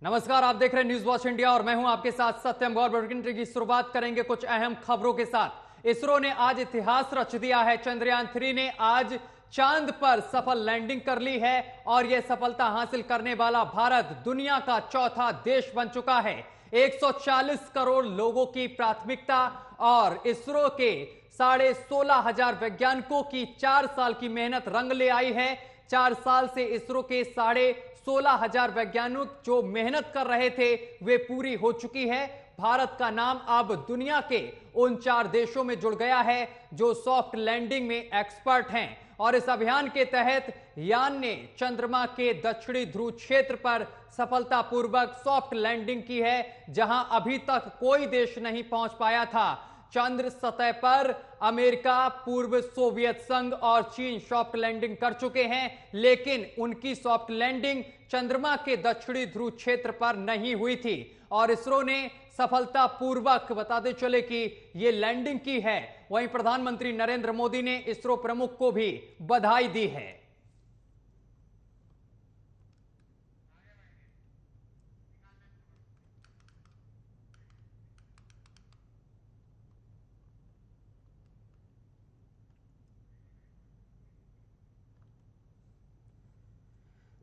नमस्कार, आप देख रहे हैं न्यूज वॉच इंडिया और मैं हूं आपके साथ सत्यम गौर। बुलेटिन की शुरुआत करेंगे कुछ अहम खबरों के साथ। इसरो ने आज इतिहास रच दिया है। चंद्रयान 3 ने आज चांद पर सफल लैंडिंग कर ली है और यह सफलता हासिल करने वाला भारत दुनिया का चौथा देश बन चुका है। 140 करोड़ लोगों की प्राथमिकता और इसरो के 16,500 वैज्ञानिकों की 4 साल की मेहनत रंग ले आई है। 4 साल से इसरो के 16,500 वैज्ञानिक जो मेहनत कर रहे थे वे पूरी हो चुकी है। भारत का नाम अब दुनिया के उन 4 देशों में जुड़ गया है जो सॉफ्ट लैंडिंग में एक्सपर्ट हैं। और इस अभियान के तहत यान ने चंद्रमा के दक्षिणी ध्रुव क्षेत्र पर सफलतापूर्वक सॉफ्ट लैंडिंग की है, जहां अभी तक कोई देश नहीं पहुंच पाया था। चंद्र सतह पर अमेरिका, पूर्व सोवियत संघ और चीन सॉफ्ट लैंडिंग कर चुके हैं, लेकिन उनकी सॉफ्ट लैंडिंग चंद्रमा के दक्षिणी ध्रुव क्षेत्र पर नहीं हुई थी। और इसरो ने सफलतापूर्वक बताते चले कि यह लैंडिंग की है। वहीं प्रधानमंत्री नरेंद्र मोदी ने इसरो प्रमुख को भी बधाई दी है।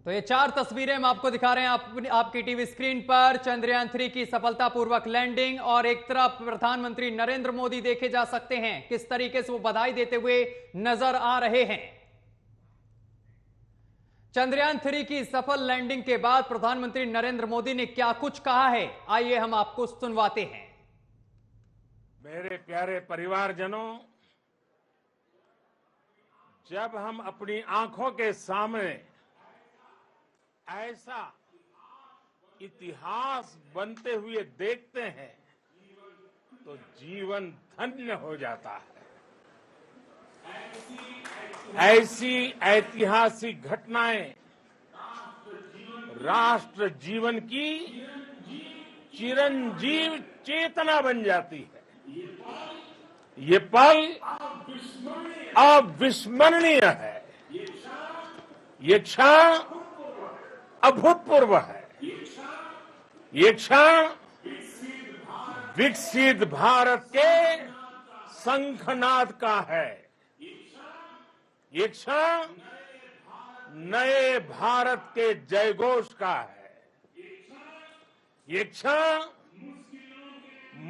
तो ये 4 तस्वीरें हम आपको दिखा रहे हैं आपकी टीवी स्क्रीन पर। चंद्रयान 3 की सफलतापूर्वक लैंडिंग और एक तरफ प्रधानमंत्री नरेंद्र मोदी देखे जा सकते हैं किस तरीके से वो बधाई देते हुए नजर आ रहे हैं। चंद्रयान 3 की सफल लैंडिंग के बाद प्रधानमंत्री नरेंद्र मोदी ने क्या कुछ कहा है, आइए हम आपको सुनवाते हैं। मेरे प्यारे परिवारजनों, जब हम अपनी आंखों के सामने ऐसा इतिहास बनते हुए देखते हैं तो जीवन धन्य हो जाता है। ऐसी ऐतिहासिक घटनाएं राष्ट्र जीवन की चिरंजीव चेतना बन जाती है। ये पल अविस्मरणीय है। ये क्षण अभूतपूर्व है। ये क्षण विकसित भारत के शंखनाद का है। ये क्षण नए भारत के जयघोष का है। ये क्षण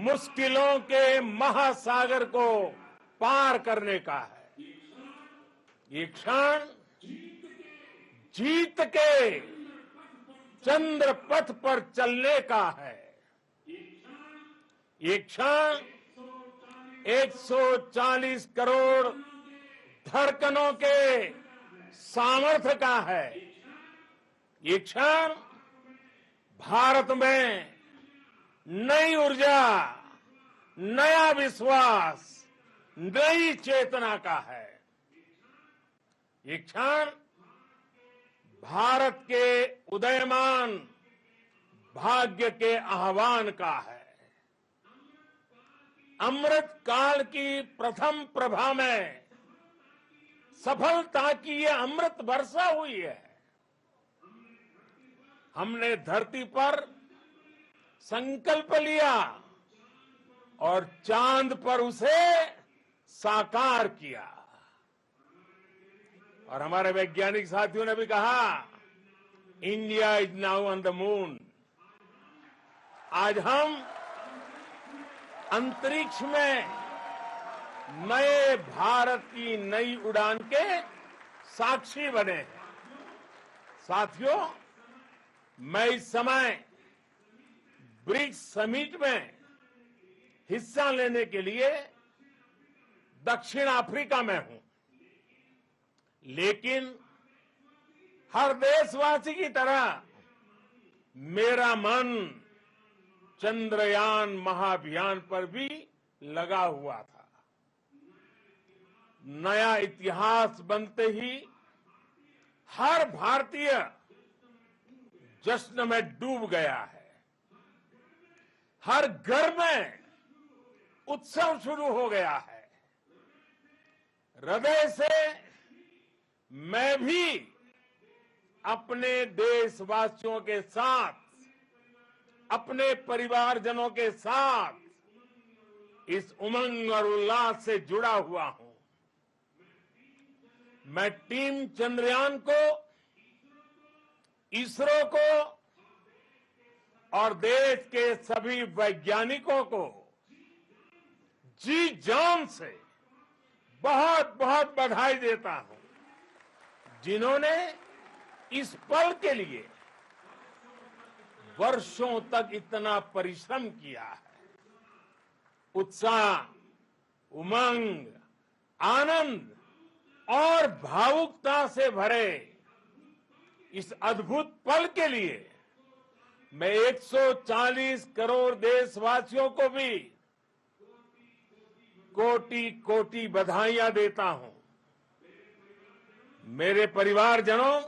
मुश्किलों के महासागर को पार करने का है। ये क्षण जीत के चंद्र पथ पर चलने का है। ये क्षण 140 करोड़ धड़कनों के सामर्थ्य का है। ये क्षण भारत में नई ऊर्जा, नया विश्वास, नई चेतना का है। ये क्षण भारत के उदयमान भाग्य के आह्वान का है। अमृत काल की प्रथम प्रभा में सफलता की ये अमृत वर्षा हुई है। हमने धरती पर संकल्प लिया और चांद पर उसे साकार किया। और हमारे वैज्ञानिक साथियों ने भी कहा, India is now on the moon. आज हम अंतरिक्ष में नए भारत की नई उड़ान के साक्षी बने हैं। साथियों, मैं इस समय ब्रिक्स समिट में हिस्सा लेने के लिए दक्षिण अफ्रीका में हूं, लेकिन हर देशवासी की तरह मेरा मन चंद्रयान महाअभियान पर भी लगा हुआ था। नया इतिहास बनते ही हर भारतीय जश्न में डूब गया है। हर घर में उत्सव शुरू हो गया है। हृदय से मैं भी अपने देशवासियों के साथ अपने परिवारजनों के साथ इस उमंग और उल्लास से जुड़ा हुआ हूं। मैं टीम चंद्रयान को, इसरो को और देश के सभी वैज्ञानिकों को जी जान से बहुत बहुत बधाई देता हूं, जिन्होंने इस पल के लिए वर्षों तक इतना परिश्रम किया है। उत्साह, उमंग, आनंद और भावुकता से भरे इस अद्भुत पल के लिए मैं 140 करोड़ देशवासियों को भी कोटि कोटि बधाइयां देता हूं। मेरे परिवारजनों,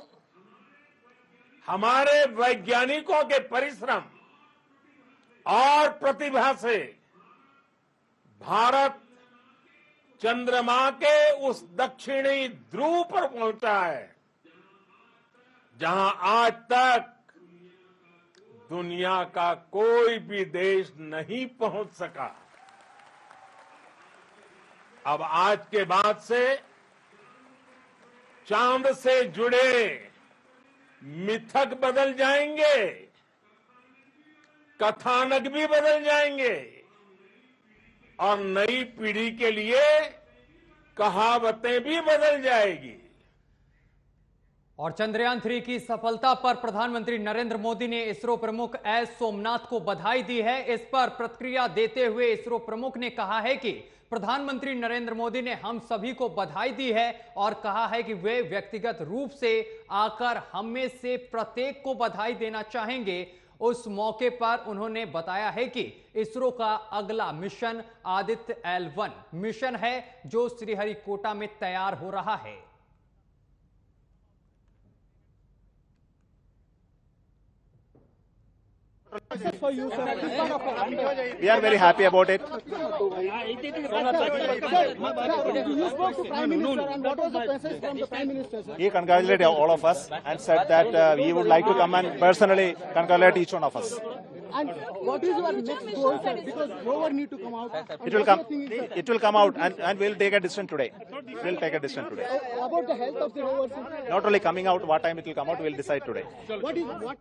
हमारे वैज्ञानिकों के परिश्रम और प्रतिभा से भारत चंद्रमा के उस दक्षिणी ध्रुव पर पहुंचा है, जहां आज तक दुनिया का कोई भी देश नहीं पहुंच सका। अब आज के बाद से चांद से जुड़े मिथक बदल जाएंगे, कथानक भी बदल जाएंगे और नई पीढ़ी के लिए कहावतें भी बदल जाएगी। और चंद्रयान 3 की सफलता पर प्रधानमंत्री नरेंद्र मोदी ने इसरो प्रमुख एस सोमनाथ को बधाई दी है। इस पर प्रतिक्रिया देते हुए इसरो प्रमुख ने कहा है कि प्रधानमंत्री नरेंद्र मोदी ने हम सभी को बधाई दी है और कहा है कि वे व्यक्तिगत रूप से आकर हम में से प्रत्येक को बधाई देना चाहेंगे। उस मौके पर उन्होंने बताया है कि इसरो का अगला मिशन आदित्य L1 मिशन है, जो श्रीहरिकोटा में तैयार हो रहा है। We are very happy about it. You spoke to Prime Minister, and what was the message from the Prime Minister, sir? He congratulated all of us and said that he would like to come and personally congratulate each one of us. And what is your next goal, sir? Because rover need to come out. It will come. It will come out, and we'll take a decision today. We'll take a decision today. About the health of the rover, sir? Not only coming out, what time it will come out, we'll decide today. What?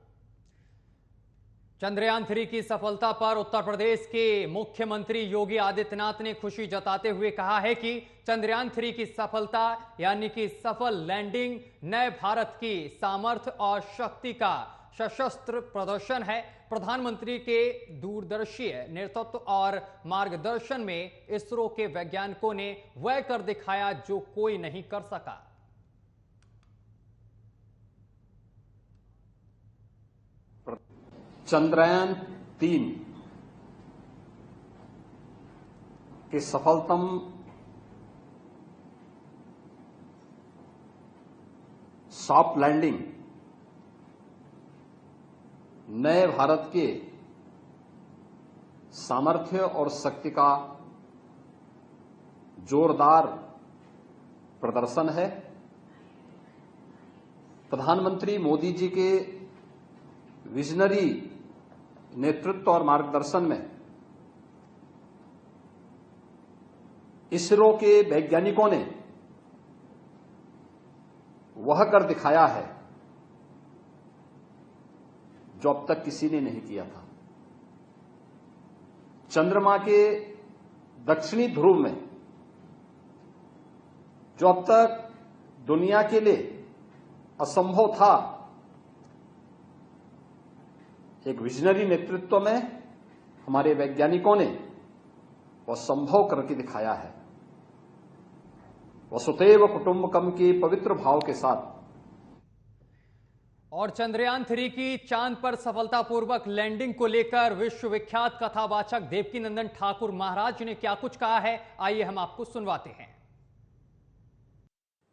Chandrayaan 3 की सफलता पर उत्तर प्रदेश के मुख्यमंत्री योगी आदित्यनाथ ने खुशी जताते हुए कहा है कि चंद्रयान 3 की सफलता यानी कि सफल लैंडिंग नए भारत की सामर्थ्य और शक्ति का सशस्त्र प्रदर्शन है। प्रधानमंत्री के दूरदर्शी नेतृत्व और मार्गदर्शन में इसरो के वैज्ञानिकों ने वह कर दिखाया जो कोई नहीं कर सका। चंद्रयान 3 के सफलतम सॉफ्ट लैंडिंग नए भारत के सामर्थ्य और शक्ति का जोरदार प्रदर्शन है। प्रधानमंत्री मोदी जी के विजनरी नेतृत्व और मार्गदर्शन में इसरो के वैज्ञानिकों ने वह कर दिखाया है जो अब तक किसी ने नहीं किया था। चंद्रमा के दक्षिणी ध्रुव में जो अब तक दुनिया के लिए असंभव था, एक विजनरी नेतृत्व में हमारे वैज्ञानिकों ने वह संभव करके दिखाया है। वसुधैव कुटुंबकम के पवित्र भाव के साथ। और चंद्रयान 3 की चांद पर सफलतापूर्वक लैंडिंग को लेकर विश्वविख्यात कथावाचक देवकीनंदन ठाकुर महाराज ने क्या कुछ कहा है, आइए हम आपको सुनवाते हैं।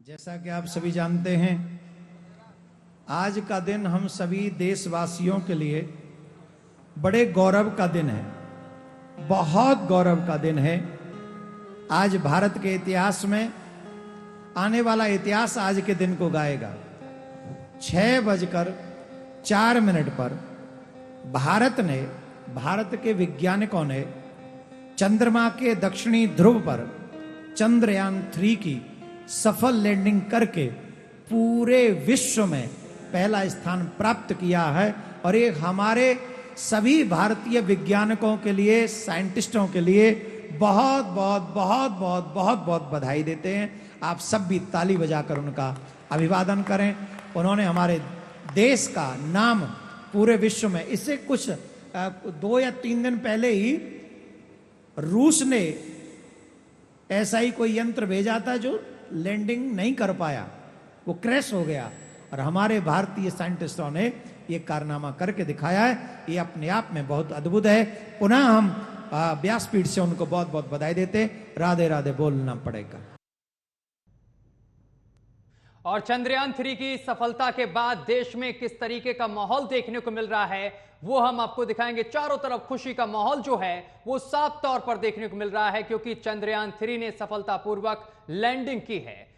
जैसा कि आप सभी जानते हैं, आज का दिन हम सभी देशवासियों के लिए बड़े गौरव का दिन है, बहुत गौरव का दिन है। आज भारत के इतिहास में आने वाला इतिहास आज के दिन को गाएगा। 6:04 पर भारत के वैज्ञानिकों ने चंद्रमा के दक्षिणी ध्रुव पर चंद्रयान 3 की सफल लैंडिंग करके पूरे विश्व में पहला स्थान प्राप्त किया है। और ये हमारे सभी भारतीय वैज्ञानिकों के लिए, साइंटिस्टों के लिए बहुत बहुत बहुत बहुत बहुत बहुत बधाई देते हैं। आप सब भी ताली बजाकर उनका अभिवादन करें। उन्होंने हमारे देश का नाम पूरे विश्व में, इससे कुछ 2 या 3 दिन पहले ही रूस ने ऐसा ही कोई यंत्र भेजा था जो लैंडिंग नहीं कर पाया, वो क्रैश हो गया, और हमारे भारतीय साइंटिस्टों ने ये कारनामा करके दिखाया है। ये अपने आप में बहुत अद्भुत है। पुनः हम व्यासपीठ से उनको बहुत बहुत बधाई देते। राधे राधे बोलना पड़ेगा। और चंद्रयान 3 की सफलता के बाद देश में किस तरीके का माहौल देखने को मिल रहा है वो हम आपको दिखाएंगे। चारों तरफ खुशी का माहौल जो है वो साफ तौर पर देखने को मिल रहा है, क्योंकि चंद्रयान 3 ने सफलतापूर्वक लैंडिंग की है।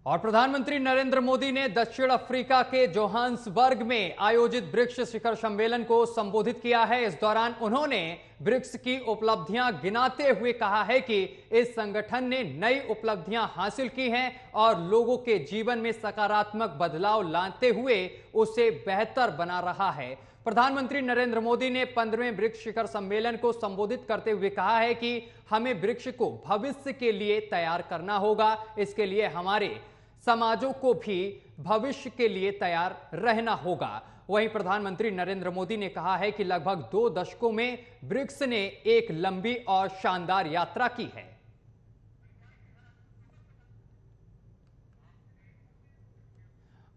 और प्रधानमंत्री नरेंद्र मोदी ने दक्षिण अफ्रीका के जोहान्सबर्ग में आयोजित ब्रिक्स शिखर सम्मेलन को संबोधित किया है। इस दौरान उन्होंने ब्रिक्स की उपलब्धियां गिनाते हुए कहा है कि इस संगठन ने नई उपलब्धियां हासिल की हैं और लोगों के जीवन में सकारात्मक बदलाव लाते हुए उसे बेहतर बना रहा है। प्रधानमंत्री नरेंद्र मोदी ने 15वें ब्रिक्स शिखर सम्मेलन को संबोधित करते हुए कहा है कि हमें ब्रिक्स को भविष्य के लिए तैयार करना होगा। इसके लिए हमारे समाजों को भी भविष्य के लिए तैयार रहना होगा। वहीं प्रधानमंत्री नरेंद्र मोदी ने कहा है कि लगभग 2 दशकों में ब्रिक्स ने एक लंबी और शानदार यात्रा की है।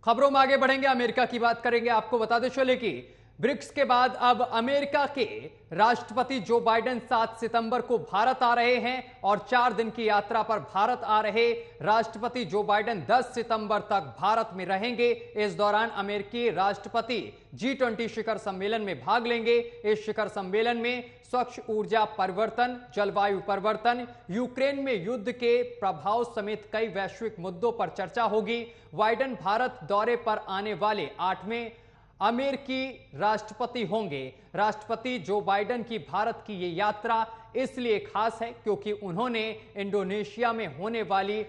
खबरों में आगे बढ़ेंगे, अमेरिका की बात करेंगे। आपको बताते चले कि ब्रिक्स के बाद अब अमेरिका के राष्ट्रपति जो बाइडेन 7 सितंबर को भारत आ रहे हैं और 4 दिन की यात्रा पर भारत आ रहे राष्ट्रपति जो बाइडेन 10 सितंबर तक भारत में रहेंगे। इस दौरान अमेरिकी राष्ट्रपति G20 शिखर सम्मेलन में भाग लेंगे। इस शिखर सम्मेलन में स्वच्छ ऊर्जा परिवर्तन, जलवायु परिवर्तन, यूक्रेन में युद्ध के प्रभाव समेत कई वैश्विक मुद्दों पर चर्चा होगी। बाइडेन भारत दौरे पर आने वाले 8वें अमेरिकी राष्ट्रपति होंगे। राष्ट्रपति जो बाइडेन की भारत की ये यात्रा इसलिए खास है क्योंकि उन्होंने इंडोनेशिया में होने वाली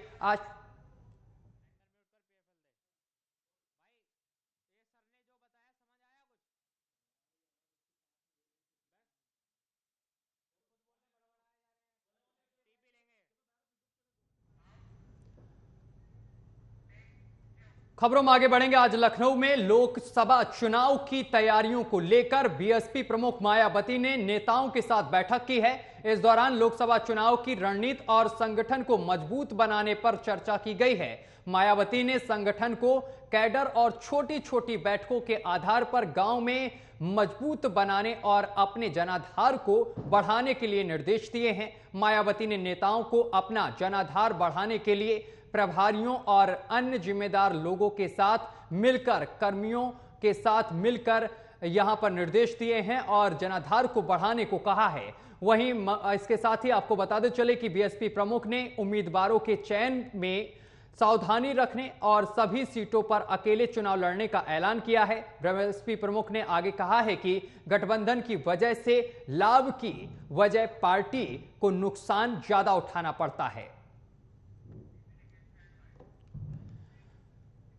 खबरों में आगे बढ़ेंगे। आज लखनऊ में लोकसभा चुनाव की तैयारियों को लेकर बीएसपी प्रमुख मायावती ने नेताओं के साथ बैठक की है। इस दौरान लोकसभा चुनाव की रणनीति और संगठन को मजबूत बनाने पर चर्चा की गई है। मायावती ने संगठन को कैडर और छोटी छोटी बैठकों के आधार पर गांव में मजबूत बनाने और अपने जनाधार को बढ़ाने के लिए निर्देश दिए हैं। मायावती ने नेताओं को अपना जनाधार बढ़ाने के लिए प्रभारियों और अन्य जिम्मेदार लोगों के साथ मिलकर, कर्मियों के साथ मिलकर यहां पर निर्देश दिए हैं और जनाधार को बढ़ाने को कहा है। वहीं इसके साथ ही आपको बताते चले कि बीएसपी प्रमुख ने उम्मीदवारों के चयन में सावधानी रखने और सभी सीटों पर अकेले चुनाव लड़ने का ऐलान किया है। बीएसपी प्रमुख ने आगे कहा है कि गठबंधन की वजह से लाभ की वजह पार्टी को नुकसान ज्यादा उठाना पड़ता है।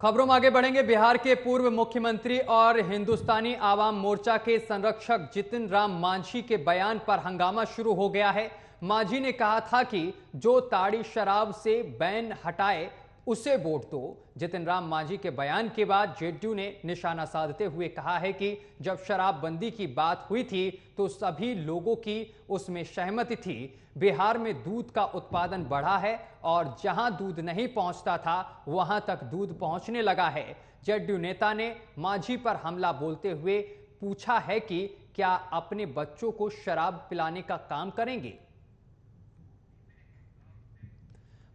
खबरों में आगे बढ़ेंगे। बिहार के पूर्व मुख्यमंत्री और हिंदुस्तानी आवाम मोर्चा के संरक्षक जितिन राम मांझी के बयान पर हंगामा शुरू हो गया है। मांझी ने कहा था कि जो ताड़ी शराब से बैन हटाए उसे वोट दो। जितिन राम मांझी के बयान के बाद जेडीयू ने निशाना साधते हुए कहा है कि जब शराबबंदी की बात हुई थी तो सभी लोगों की उसमें सहमति थी। बिहार में दूध का उत्पादन बढ़ा है और जहां दूध नहीं पहुंचता था वहां तक दूध पहुंचने लगा है। जेडीयू नेता ने मांझी पर हमला बोलते हुए पूछा है कि क्या अपने बच्चों को शराब पिलाने का काम करेंगे।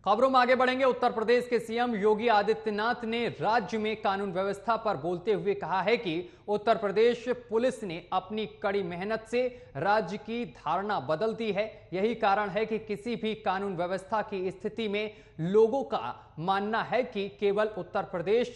खबरों में आगे बढ़ेंगे। उत्तर प्रदेश के सीएम योगी आदित्यनाथ ने राज्य में कानून व्यवस्था पर बोलते हुए कहा है कि उत्तर प्रदेश पुलिस ने अपनी कड़ी मेहनत से राज्य की धारणा बदल दी है। यही कारण है कि किसी भी कानून व्यवस्था की स्थिति में लोगों का मानना है कि केवल उत्तर प्रदेश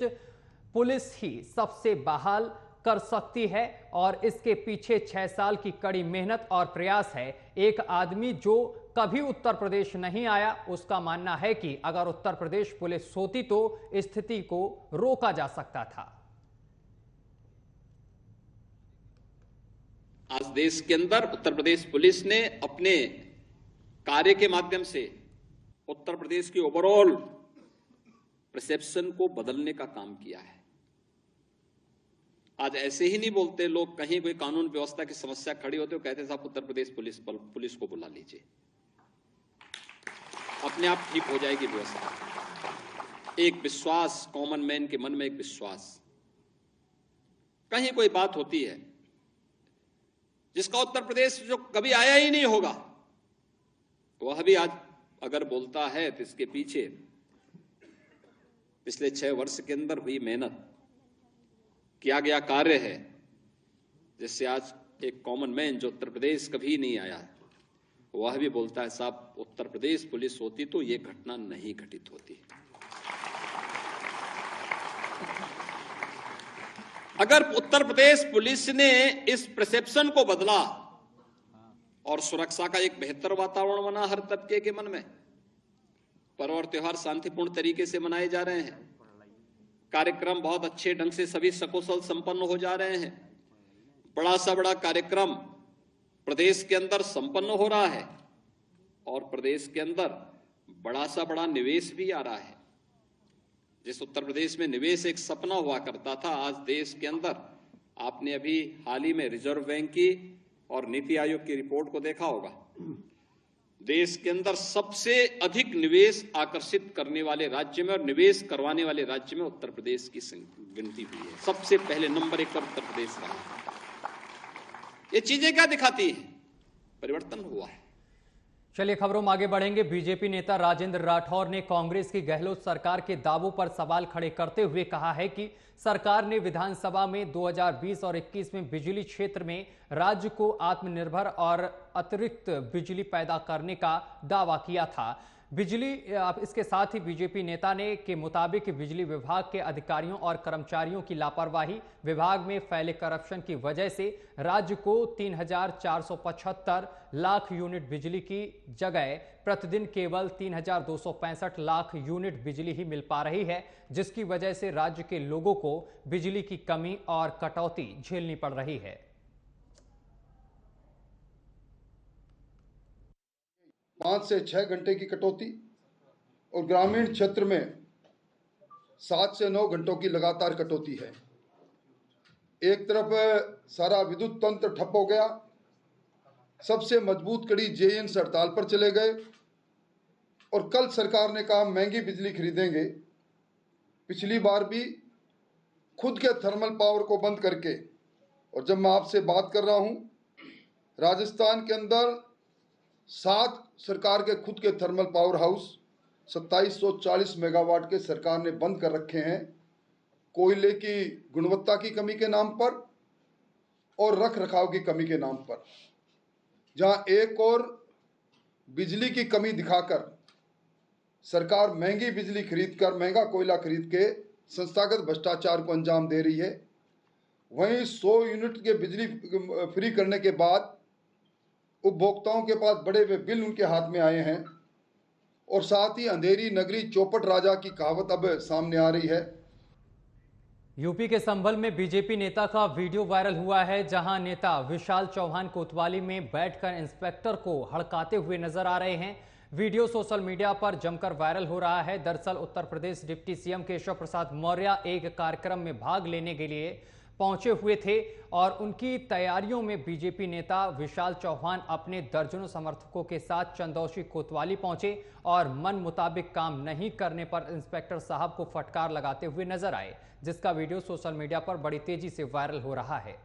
पुलिस ही सबसे बहाल कर सकती है और इसके पीछे 6 साल की कड़ी मेहनत और प्रयास है। एक आदमी जो कभी उत्तर प्रदेश नहीं आया, उसका मानना है कि अगर उत्तर प्रदेश पुलिस होती तो स्थिति को रोका जा सकता था। आज देश के अंदर उत्तर प्रदेश पुलिस ने अपने कार्य के माध्यम से उत्तर प्रदेश की ओवरऑल परसेप्शन को बदलने का काम किया है। आज ऐसे ही नहीं बोलते लोग, कहीं कोई कानून व्यवस्था की समस्या खड़ी होती है, कहते साहब उत्तर प्रदेश पुलिस को बुला लीजिए, अपने आप ठीक हो जाएगी व्यवस्था। एक विश्वास, कॉमन मैन के मन में एक विश्वास, कहीं कोई बात होती है जिसका उत्तर प्रदेश जो कभी आया ही नहीं होगा, वह भी आज अगर बोलता है तो इसके पीछे पिछले 6 वर्ष के अंदर हुई मेहनत, किया गया कार्य है, जिससे आज एक कॉमन मैन जो उत्तर प्रदेश कभी नहीं आया, वह भी बोलता है साहब उत्तर प्रदेश पुलिस होती तो यह घटना नहीं घटित होती। अगर उत्तर प्रदेश पुलिस ने इस परसेप्शन को बदला और सुरक्षा का एक बेहतर वातावरण बना हर तबके के मन में, पर्व और त्योहार शांतिपूर्ण तरीके से मनाए जा रहे हैं, कार्यक्रम बहुत अच्छे ढंग से सभी सकुशल संपन्न हो जा रहे हैं, बड़ा सा बड़ा कार्यक्रम प्रदेश के अंदर संपन्न हो रहा है और प्रदेश के अंदर बड़ा सा बड़ा निवेश भी आ रहा है। जिस उत्तर प्रदेश में निवेश एक सपना हुआ करता था, आज देश के अंदर आपने अभी हाल ही में रिजर्व बैंक की और नीति आयोग की रिपोर्ट को देखा होगा, देश के अंदर सबसे अधिक निवेश आकर्षित करने वाले राज्य में और निवेश करवाने वाले राज्य में उत्तर प्रदेश की गिनती हुई है। सबसे पहले नंबर 1 पर उत्तर प्रदेश रहा। ये चीजें क्या दिखाती हैं? परिवर्तन हुआ है। चलिए खबरों में आगे बढ़ेंगे। बीजेपी नेता राजेंद्र राठौर ने कांग्रेस की गहलोत सरकार के दावों पर सवाल खड़े करते हुए कहा है कि सरकार ने विधानसभा में 2020 और 21 में बिजली क्षेत्र में राज्य को आत्मनिर्भर और अतिरिक्त बिजली पैदा करने का दावा किया था। इसके साथ ही बीजेपी नेता ने के मुताबिक बिजली विभाग के अधिकारियों और कर्मचारियों की लापरवाही, विभाग में फैले करप्शन की वजह से राज्य को 3,475 लाख यूनिट बिजली की जगह प्रतिदिन केवल 3,265 लाख यूनिट बिजली ही मिल पा रही है, जिसकी वजह से राज्य के लोगों को बिजली की कमी और कटौती झेलनी पड़ रही है। पांच से 6 घंटे की कटौती और ग्रामीण क्षेत्र में 7 से 9 घंटों की लगातार कटौती है। एक तरफ सारा विद्युत तंत्र ठप हो गया, सबसे मजबूत कड़ी जेएनएस हड़ताल पर चले गए और कल सरकार ने कहा महंगी बिजली खरीदेंगे। पिछली बार भी खुद के थर्मल पावर को बंद करके, और जब मैं आपसे बात कर रहा हूं, राजस्थान के अंदर 7 सरकार के खुद के थर्मल पावर हाउस 2740 मेगावाट के सरकार ने बंद कर रखे हैं, कोयले की गुणवत्ता की कमी के नाम पर और रख रखाव की कमी के नाम पर। जहां एक और बिजली की कमी दिखाकर सरकार महंगी बिजली खरीदकर, महंगा कोयला खरीद के संस्थागत भ्रष्टाचार को अंजाम दे रही है, वहीं 100 यूनिट के बिजली फ्री करने के बाद उपभोक्ताओं के पास बड़े हुए बिल उनके हाथ में आए हैं और साथ ही अंधेरी नगरी चौपट राजा की कहावत अब सामने आ रही है। यूपी के संभल में बीजेपी नेता का वीडियो वायरल हुआ है, जहां नेता विशाल चौहान कोतवाली में बैठकर इंस्पेक्टर को हड़काते हुए नजर आ रहे हैं। वीडियो सोशल मीडिया पर जमकर वायरल हो रहा है। दरअसल उत्तर प्रदेश डिप्टी सीएम केशव प्रसाद मौर्य एक कार्यक्रम में भाग लेने के लिए पहुंचे हुए थे और उनकी तैयारियों में बीजेपी नेता विशाल चौहान अपने दर्जनों समर्थकों के साथ चंदौशी कोतवाली पहुंचे और मन मुताबिक काम नहीं करने पर इंस्पेक्टर साहब को फटकार लगाते हुए नजर आए, जिसका वीडियो सोशल मीडिया पर बड़ी तेजी से वायरल हो रहा है।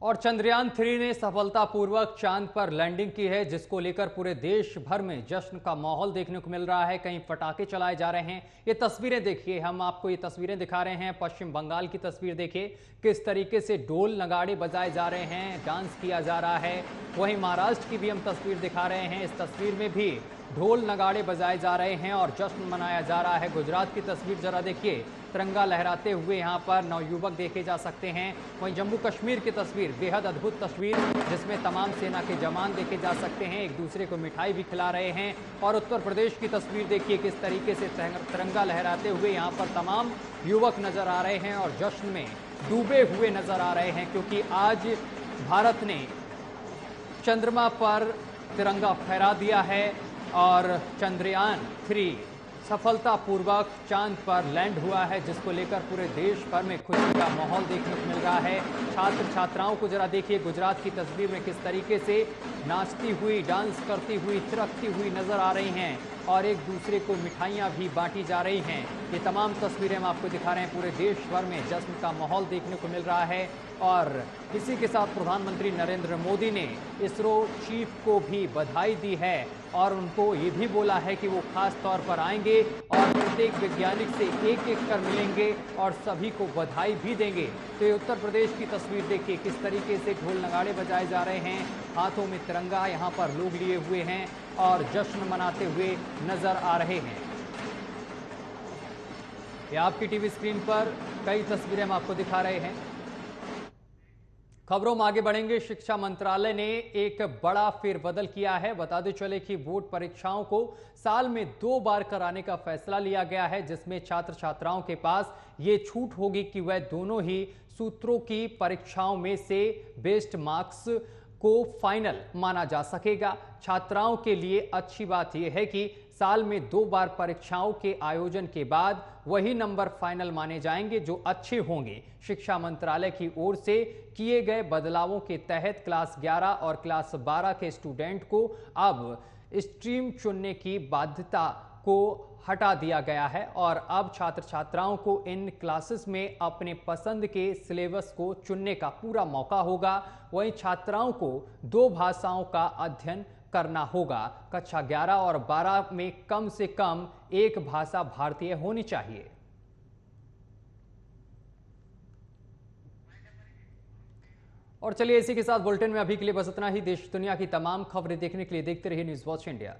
और चंद्रयान 3 ने सफलतापूर्वक चांद पर लैंडिंग की है, जिसको लेकर पूरे देश भर में जश्न का माहौल देखने को मिल रहा है। कहीं पटाखे चलाए जा रहे हैं। ये तस्वीरें देखिए, हम आपको ये तस्वीरें दिखा रहे हैं। पश्चिम बंगाल की तस्वीर देखिए, किस तरीके से ढोल नगाड़े बजाए जा रहे हैं, डांस किया जा रहा है। वहीं महाराष्ट्र की भी हम तस्वीर दिखा रहे हैं। इस तस्वीर में भी ढोल नगाड़े बजाए जा रहे हैं और जश्न मनाया जा रहा है। गुजरात की तस्वीर जरा देखिए, तिरंगा लहराते हुए यहाँ पर नवयुवक देखे जा सकते हैं। वहीं जम्मू कश्मीर की तस्वीर, बेहद अद्भुत तस्वीर, जिसमें तमाम सेना के जवान देखे जा सकते हैं, एक दूसरे को मिठाई भी खिला रहे हैं। और उत्तर प्रदेश की तस्वीर देखिए, किस तरीके से तिरंगा लहराते हुए यहाँ पर तमाम युवक नजर आ रहे हैं और जश्न में डूबे हुए नजर आ रहे हैं, क्योंकि आज भारत ने चंद्रमा पर तिरंगा फहरा दिया है और चंद्रयान 3 सफलतापूर्वक चांद पर लैंड हुआ है, जिसको लेकर पूरे देश भर में खुशी का माहौल देखने को मिल रहा है। छात्र छात्राओं को जरा देखिए, गुजरात की तस्वीर में किस तरीके से नाचती हुई, डांस करती हुई, थिरकती हुई नजर आ रही हैं और एक दूसरे को मिठाइयां भी बांटी जा रही हैं। ये तमाम तस्वीरें हम आपको दिखा रहे हैं। पूरे देश भर में जश्न का माहौल देखने को मिल रहा है और इसी के साथ प्रधानमंत्री नरेंद्र मोदी ने इसरो चीफ को भी बधाई दी है और उनको ये भी बोला है कि वो खास तौर पर आएंगे और प्रत्येक वैज्ञानिक से एक एक कर मिलेंगे और सभी को बधाई भी देंगे। तो ये उत्तर प्रदेश की तस्वीर देखिए, किस तरीके से ढोल नगाड़े बजाए जा रहे हैं, हाथों में तिरंगा यहाँ पर लोग लिए हुए हैं और जश्न मनाते हुए नजर आ रहे हैं। ये आपकी टीवी स्क्रीन पर कई तस्वीरें हम आपको दिखा रहे हैं। खबरों में आगे बढ़ेंगे। शिक्षा मंत्रालय ने एक बड़ा फेरबदल किया है। बताते चले कि बोर्ड परीक्षाओं को साल में 2 बार कराने का फैसला लिया गया है, जिसमें छात्र छात्राओं के पास ये छूट होगी कि वह दोनों ही सूत्रों की परीक्षाओं में से बेस्ट मार्क्स को फाइनल माना जा सकेगा। छात्राओं के लिए अच्छी बात यह है कि साल में 2 बार परीक्षाओं के आयोजन के बाद वही नंबर फाइनल माने जाएंगे जो अच्छे होंगे। शिक्षा मंत्रालय की ओर से किए गए बदलावों के तहत क्लास 11 और क्लास 12 के स्टूडेंट को अब स्ट्रीम चुनने की बाध्यता को हटा दिया गया है और अब छात्र छात्राओं को इन क्लासेस में अपने पसंद के सिलेबस को चुनने का पूरा मौका होगा। वहीं छात्राओं को 2 भाषाओं का अध्ययन करना होगा। कक्षा 11 और 12 में कम से कम एक भाषा भारतीय होनी चाहिए। और चलिए इसी के साथ बुलेटिन में अभी के लिए बस इतना ही। देश दुनिया की तमाम खबरें देखने के लिए देखते रहिए न्यूज़ वॉच इंडिया।